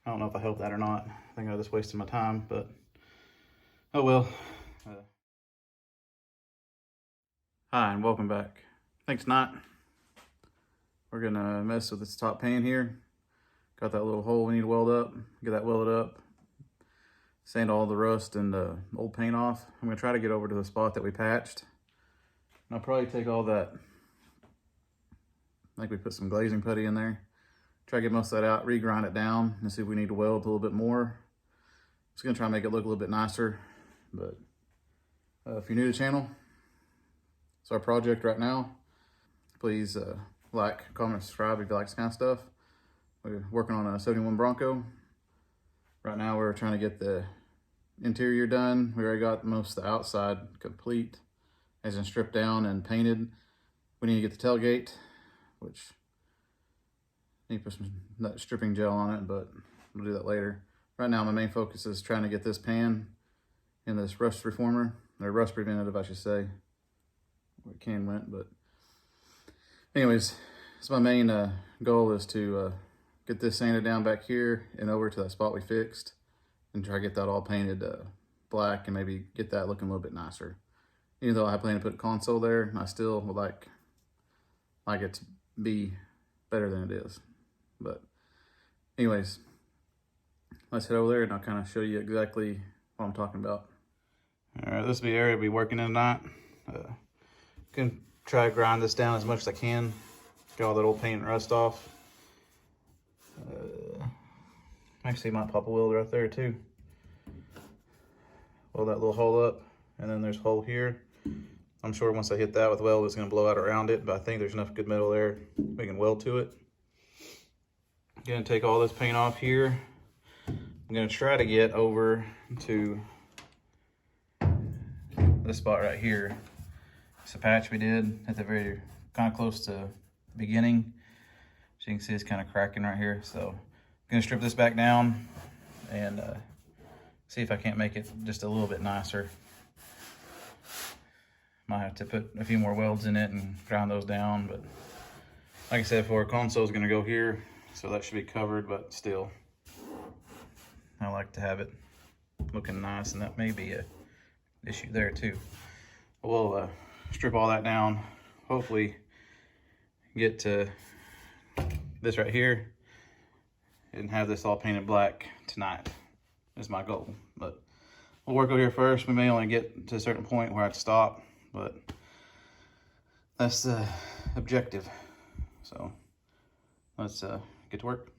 I don't know if I helped that or not. I think I just wasted my time, but oh well. Hi, and welcome back. Thanks, Knot. We're gonna mess with this top pan here. Got that little hole we need to weld up. Get that welded up. Sand all the rust and the old paint off. I'm gonna try to get over to the spot that we patched. And I'll probably take all that, I think we put some glazing putty in there. Try to get most of that out, re-grind it down, and see if we need to weld a little bit more. Just gonna try to make it look a little bit nicer. But if you're new to the channel, it's our project right now. Please like, comment, subscribe if you like this kind of stuff. We're working on a 71 Bronco. Right now we're trying to get the interior done. We already got most of the outside complete, as in stripped down and painted. We need to get the tailgate, which I need to put some stripping gel on it, but we'll do that later. Right now my main focus is trying to get this pan and this rust reformer, or rust preventative I should say, where the can went. But anyways, so my main goal is to get this sanded down back here and over to that spot we fixed, and try to get that all painted black, and maybe get that looking a little bit nicer. Even though I plan to put a console there, I still would like it to be better than it is. But anyways, let's head over there and I'll kind of show you exactly what I'm talking about. All right, this will be the area I'll be working in tonight. Gonna try to grind this down as much as I can, get all that old paint and rust off. Actually, might pop a weld right there too. Weld that little hole up, and then there's a hole here. I'm sure once I hit that with weld, it's gonna blow out around it, but I think there's enough good metal there we can weld to it. I'm gonna take all this paint off here. I'm gonna try to get over to this spot right here. It's a patch we did at the very, kind of close to the beginning. As you can see, it's kind of cracking right here. So I'm gonna strip this back down and see if I can't make it just a little bit nicer. Might have to put a few more welds in it and grind those down, but like I said before, console is gonna go here, so that should be covered, but still, I like to have it looking nice, and that may be an issue there too. We'll strip all that down, hopefully get to this right here and have this all painted black tonight is my goal. But we'll work over here first. We may only get to a certain point where I have to stop, but that's the objective. So let's get to work.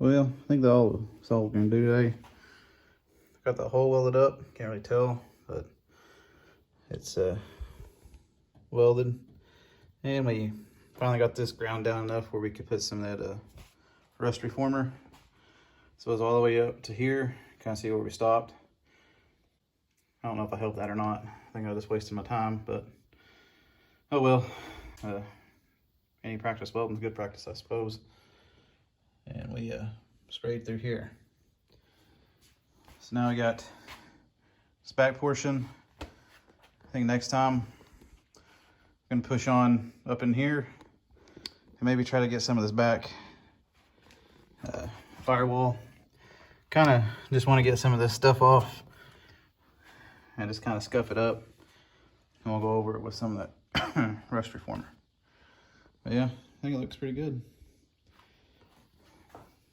Well, I think that's all we're gonna do today. Got the hole welded up. Can't really tell, but it's welded. And we finally got this ground down enough where we could put some of that rust reformer. So it was all the way up to here. Kind of see where we stopped. I don't know if I helped that or not. I think I just wasted my time, but oh well. Any practice welding is good practice, I suppose. And we sprayed through here. So now we got this back portion. I think next time I'm gonna push on up in here and maybe try to get some of this back firewall. Kind of just want to get some of this stuff off and just kind of scuff it up, and we'll go over it with some of that rust reformer. But yeah, I think it looks pretty good.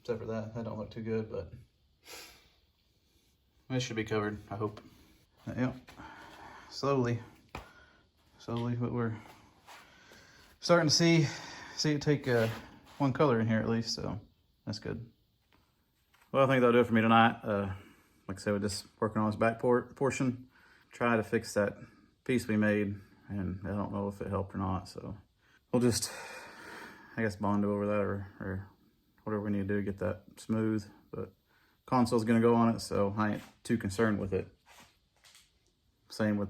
Except for that don't look too good, but it should be covered, I hope. But yeah, slowly, but we're starting to see it take one color in here at least, so that's good. Well, I think that'll do it for me tonight. Like I said, we're just working on this back portion. Try to fix that piece we made, and I don't know if it helped or not, so we'll just, I guess, bond over that or whatever we need to do to get that smooth. But console's gonna go on it, so I ain't too concerned with it. Same with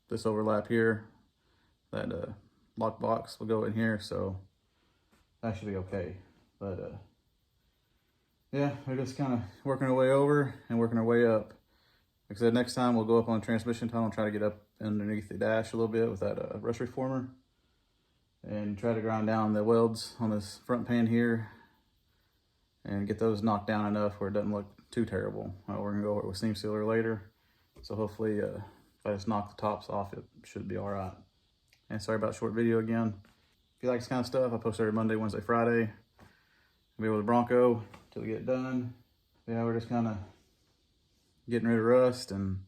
this overlap here. That lock box will go in here, so that should be okay. But yeah, we're just kind of working our way over and working our way up. Like I said, next time we'll go up on the transmission tunnel and try to get up underneath the dash a little bit with that rust reformer and try to grind down the welds on this front pan here and get those knocked down enough where it doesn't look too terrible. We're gonna go over it with seam sealer later, so hopefully if I just knock the tops off, it should be all right. And sorry about the short video again. If you like this kind of stuff, I post every Monday, Wednesday, Friday. I'll be with the Bronco till we get it done. Yeah, we're just kind of getting rid of rust and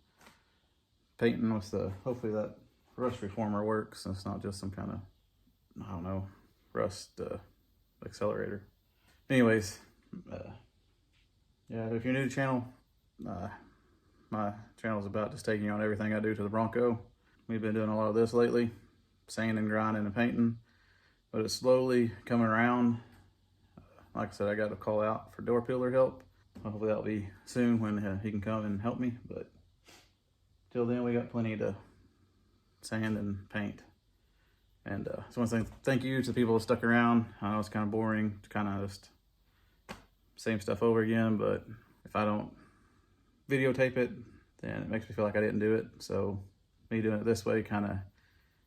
painting with the, hopefully that rust reformer works and it's not just some kind of, I don't know, rust accelerator. Anyways, yeah, if you're new to the channel, my channel is about just taking you on everything I do to the Bronco. We've been doing a lot of this lately, sanding, grinding, and painting, but it's slowly coming around. Like I said, I got a call out for door pillar help. Hopefully that'll be soon when he can come and help me, but till then we got plenty to sand and paint. And so I want to say thank you to the people that stuck around. I know it's kind of boring to kind of just same stuff over again, but if I don't videotape it, then it makes me feel like I didn't do it. So me doing it this way kind of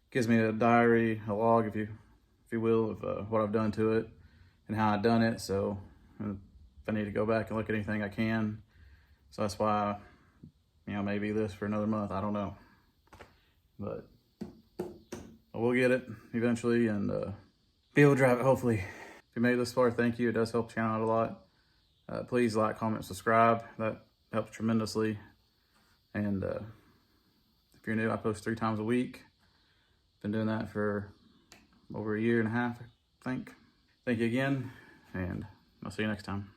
gives me a diary, a log, if you will, of what I've done to it and how I've done it. So if I need to go back and look at anything, I can. So that's why, you know, maybe this for another month, I don't know. But we'll get it eventually and be able to drive it, hopefully. If you made it this far, thank you. It does help the channel out a lot. Please like, comment, subscribe. That helps tremendously. And if you're new, I post 3 times a week. Been doing that for over a year and a half, I think. Thank you again, and I'll see you next time.